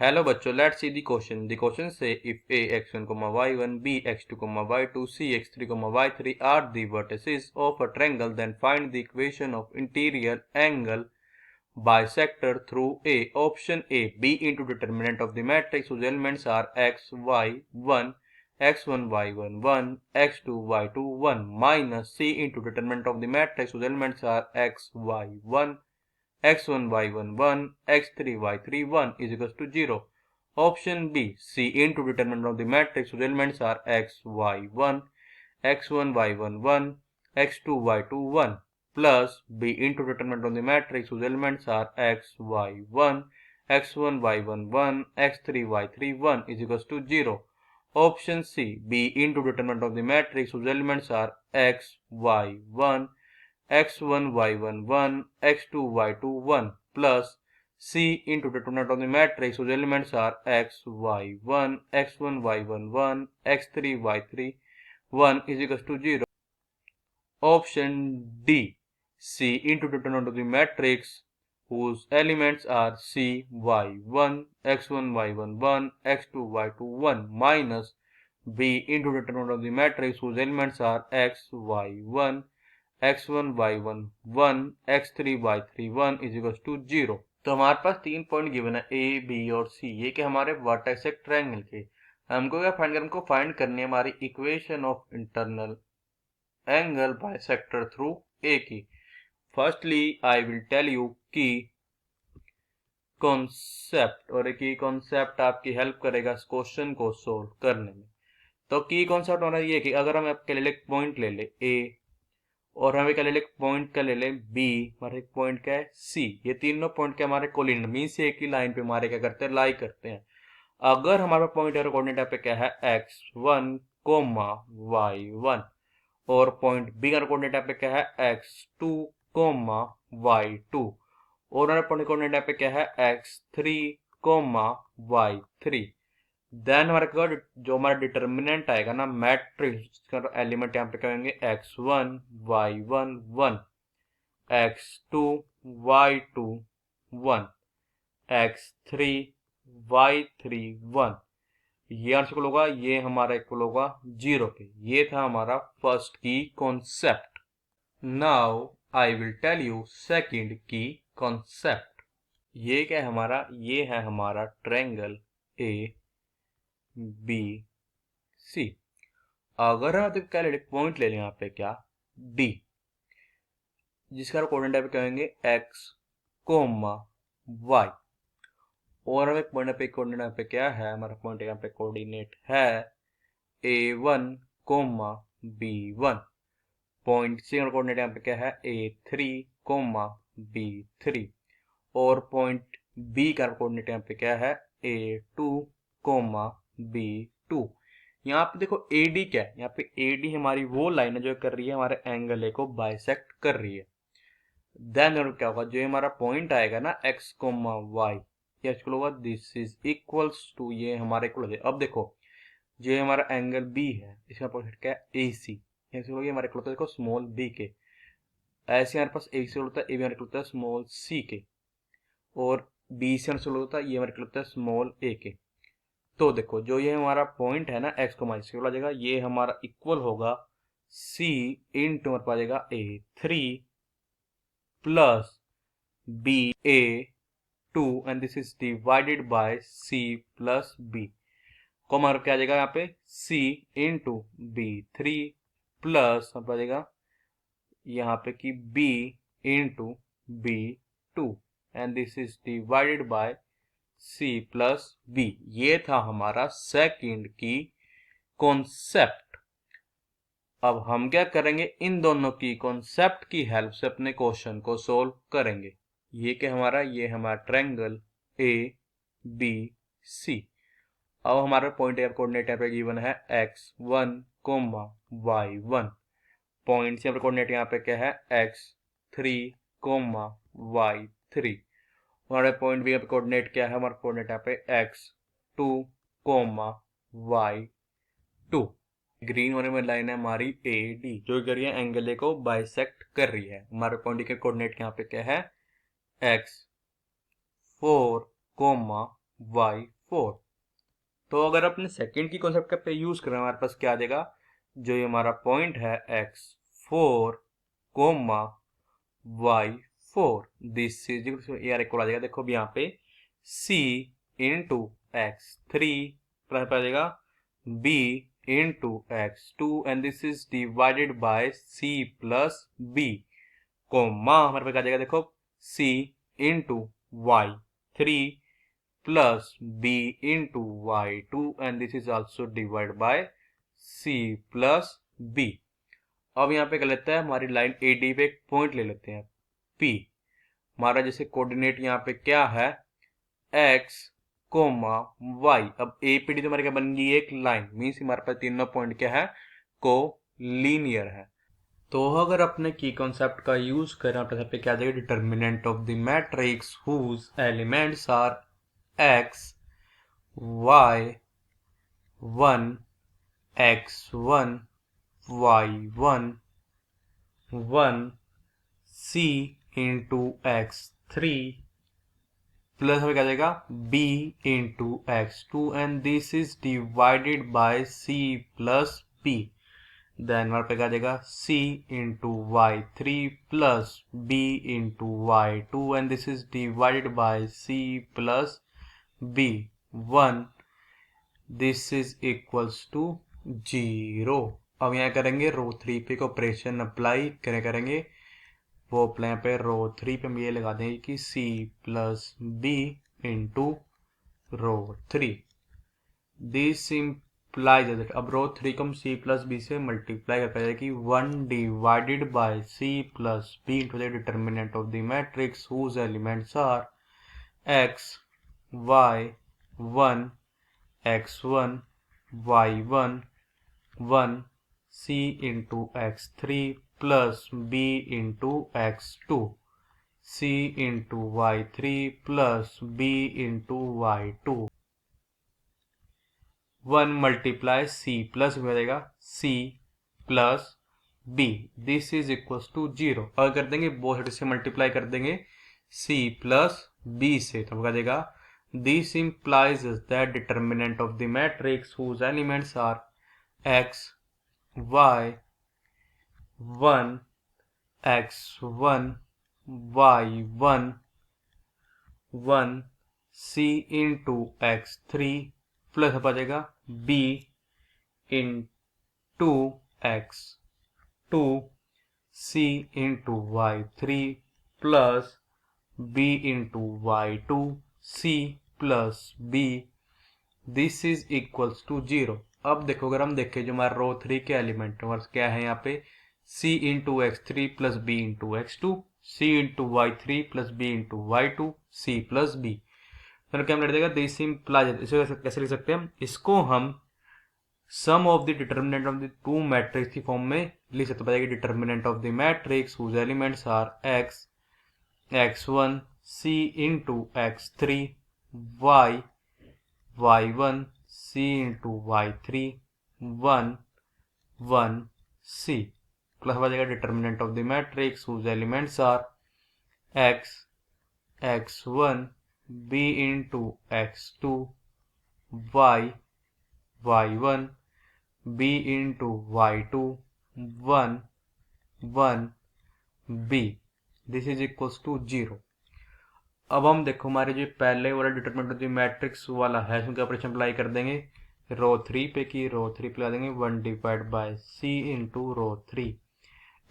Hello बच्चों, let's see the question. The question से if a x1, y1, b x2, y2, c x3, y3 are the vertices of a triangle, then find the equation of interior angle bisector through a. Option A, b into determinant of the matrix whose elements are x, y, 1, x1, y1, 1, x2, y2, 1, minus c into determinant of the matrix whose elements are x, y, 1, x1, y1, 1, x3, y3, 1 is equals to 0. Option B, C into determinant of the matrix whose elements are x, y, 1, x1, y1, 1, x2, y2, 1 plus B into determinant of the matrix whose elements are x, y, 1, x1, y1, 1, x3, y3, 1 is equals to 0. Option C, B into determinant of the matrix whose elements are x, y, 1, x1, y1, 1, x2, y2, 1 plus C into determinant of the matrix whose elements are x, y, 1, x1, y1, 1, x3, y3, 1 is equals to 0. Option D, C into determinant of the matrix whose elements are C, y, 1, x1, y1, 1, x2, y2, 1 minus B into determinant of the matrix whose elements are x, y, 1, x1, y1, 1, x3, y3, 1 is equals to 0. तो हमारे पास 3 point given है ए, B और सी। ये कि हमारे vertex है triangle के। हमको क्या फाइंड करना, हमको फाइंड करनी है हमारी equation of internal angle bisector through A की। Firstly I will tell you की कॉन्सेप्ट, और की कॉन्सेप्ट आपकी हेल्प करेगा इस क्वेश्चन को सोल्व करने में। तो की कॉन्सेप्ट होना ये कि अगर हम आपके लिए एक पॉइंट ले ले ए और हमें क्या ले ले पॉइंट का ले ले बी, हमारे एक पॉइंट क्या है सी, ये तीनों पॉइंट के हमारे कोलिनियर मींस एक ही लाइन पे हमारे क्या करते हैं, लाई करते हैं। अगर हमारा पॉइंट और कोऑर्डिनेट पे क्या है x1, y1 और पॉइंट बी का कोऑर्डिनेट पे क्या है x2, y2 और हमारे पॉइंट कोऑर्डिनेट पे क्या है x3, y3। देन हमारे जो हमारा डिटर्मिनेंट आएगा ना मैट्रिक्स का एलिमेंट यहाँ पे कहेंगे x1, y1, 1, x2, y2, 1, x3, y3, 1। ये आंसर इक्वल होगा, ये हमारा इक्वल होगा 0 के। ये था हमारा फर्स्ट की concept. Now I will tell you second की कॉन्सेप्ट। ये क्या है हमारा, ये है हमारा ट्रायंगल ए बी सी। अगर हम क्या ले पॉइंट ले लें यहाँ पे क्या डी, जिसका कोऑर्डिनेट पे कहेंगे x, y और हमें पॉइंट पे कोऑर्डिनेट पे क्या है, हमारा पॉइंट यहाँ पे कोऑर्डिनेट है a1, b1। पॉइंट सी का कोऑर्डिनेट यहाँ पे क्या है a3, b3 और पॉइंट बी का कोऑर्डिनेट यहाँ पे क्या है a2, b2। यहाँ पे देखो AD क्या है, यहाँ पे AD हमारी वो लाइन है जो कर रही है हमारे एंगल ए को बाइसेक्ट कर रही है। देन क्या होगा, जो हमारा पॉइंट आएगा ना x, y, ये इक्वल होगा दिस इज इक्वल्स टू, ये हमारा इक्वल हो जाए। अब देखो जो हमारा एंगल B है इसका पॉइंट क्या है AC, ये हमारा इक्वल होता है देखो स्मॉल b के। ऐसे हमारे पास AC होता है, ए भी हमारा इक्वल होता है स्मॉल c के, और B से हमारा होता है ये हमारा इक्वल होता है स्मॉल a के। तो देखो जो ये हमारा पॉइंट है ना x, इसके आ जाएगा, ये हमारा इक्वल होगा c इंटू हमारे पास आ जाएगा a3 plus ba2 and this is divided by c plus b को हमारा क्या आ जाएगा यहाँ पे c इंटू b3 प्लस हमारे पास आ जाएगा यहाँ पे कि b into b2 and this is divided by C plus b. ये था हमारा सेकंड की कॉन्सेप्ट। अब हम क्या करेंगे, इन दोनों की कॉन्सेप्ट की हेल्प से अपने क्वेश्चन को सोल्व करेंगे। ये क्या हमारा, ये हमारा ट्रायंगल ए बी सी। अब हमारा पॉइंट या कोऑर्डिनेट यहाँ पे गिवन है x1, y1। पॉइंट से कोऑर्डिनेट यहाँ पे क्या है x3, y3। हमारे पॉइंट बी पे कोऑर्डिनेट क्या है, हमारा कोऑर्डिनेट यहाँ पे x2, y2। ग्रीन होने में लाइन है हमारी AD जो कर रही है एंगल ए को बाइसेक्ट कर रही है। हमारे पॉइंट के कोऑर्डिनेट यहाँ पे क्या है x4, y4। तो अगर अपने सेकंड की कॉन्सेप्ट का पे यूज करें हमारे पास क्या आ जाएगा, जो ये हमारा पॉइंट है x4 comma y4, this is यार इक्वल आ जाएगा, देखो अभी यहाँ पे c इंटू x3 प्लस आ जाएगा b into x2 and this is divided by c plus b comma हमारे पास आ जाएगा, देखो c into y3 plus b into y2 and this is also divide by c plus b। अब यहाँ पे क्या लेता है, हमारी लाइन AD पे एक पॉइंट ले लेते हैं P। हमारा जैसे कोऑर्डिनेट यहाँ पे क्या है x कोमा y। अब APD तो हमारे क्या बन गई, एक लाइन, मीन्स हमारे पास तीनों पॉइंट क्या है, को लीनियर है। तो अगर अपने की कॉन्सेप्ट का यूज करें अपने पे क्या आ जाएगा, determinant of the matrix whose elements are x y1 x1 y1 1 c into x3 plus हमें क्या जाएगा b into x2 and this is divided by c plus b। Then हमारे पे क्या जाएगा c into y3 plus b into y2 and this is divided by c plus b 1, this is equals to 0। अब यहाँ करेंगे रो 3 पे operation apply करेंगे, वो अप्लाई पे रो 3 पे हम ये लगा देंगे कि c plus b into row 3, this implies that. अब रो 3 को हम c प्लस b से मल्टीप्लाई कर पाएगा कि 1 divided by c plus b into the determinant of the matrix whose elements are x y1 x1 y1 1 c into x3 plus b into x2 c into y3 plus b into y2 1 multiply c plus हो जाएगा c plus b, this is equals to 0। अगर कर देंगे both side से multiply कर देंगे c plus b से, तो क्या देगा, this implies that determinant of the matrix whose elements are x y 1 x1 y1 1 c into x3 plus आ जाएगा b into x2 c into y3 plus b into y2 c plus b, this is equals to 0। अब देखो अगर हम देखें जो हमारा रो 3 के एलिमेंट क्या है यहाँ पे c into x3 plus b into x2 c into y3 plus b into y2 c plus b, तो क्या लिख देगा, दिस इम्प्लाइज, इसे कैसे लिख सकते हैं हम, इसको हम sum of the determinant of the two matrix की फॉर्म में लिख सकते हैं। Determinant of the matrix whose elements are x x1 c into x3 y y1 c into y3 1 1 c plus हो जाएगा determinant of the matrix whose elements are x x1 b into x2 y y1 b into y2 1 1 b, this is equals to 0। अब हम देखो हमारे जो पहले वाला determinant of the matrix वाला है उसमें ऑपरेशन अप्लाई कर देंगे रो 3 पे की, रो 3 पे लगा देंगे 1 divide by c into row 3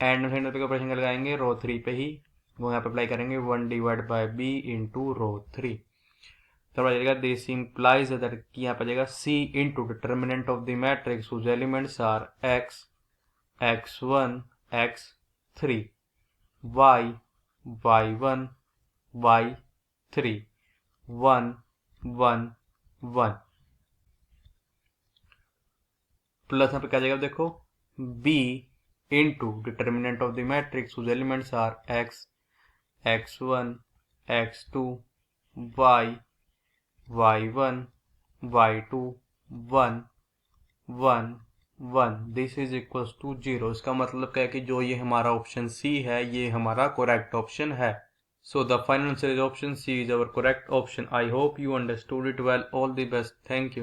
and पे ऑपरेशन लगाएंगे रो 3 पे ही, वो यहाँ पे अप्लाई करेंगे 1 divide by b into row 3, तो आ जाएगा दिस इम्प्लाइज दैट कि यहाँ पे जाएगा c into determinant of the matrix whose elements are x x1 x3 y y1 y3 1 1 1 plus यहाँ पे क्या जाएगा देखो b into determinant of the matrix whose elements are x x1 x2 y y1 y2 1 1 1, this is equals to 0। इसका मतलब क्या है कि जो ये हमारा ऑप्शन सी है ये हमारा करेक्ट ऑप्शन है। So the final answer is option C is our correct option. I hope you understood it well. All the best. Thank you.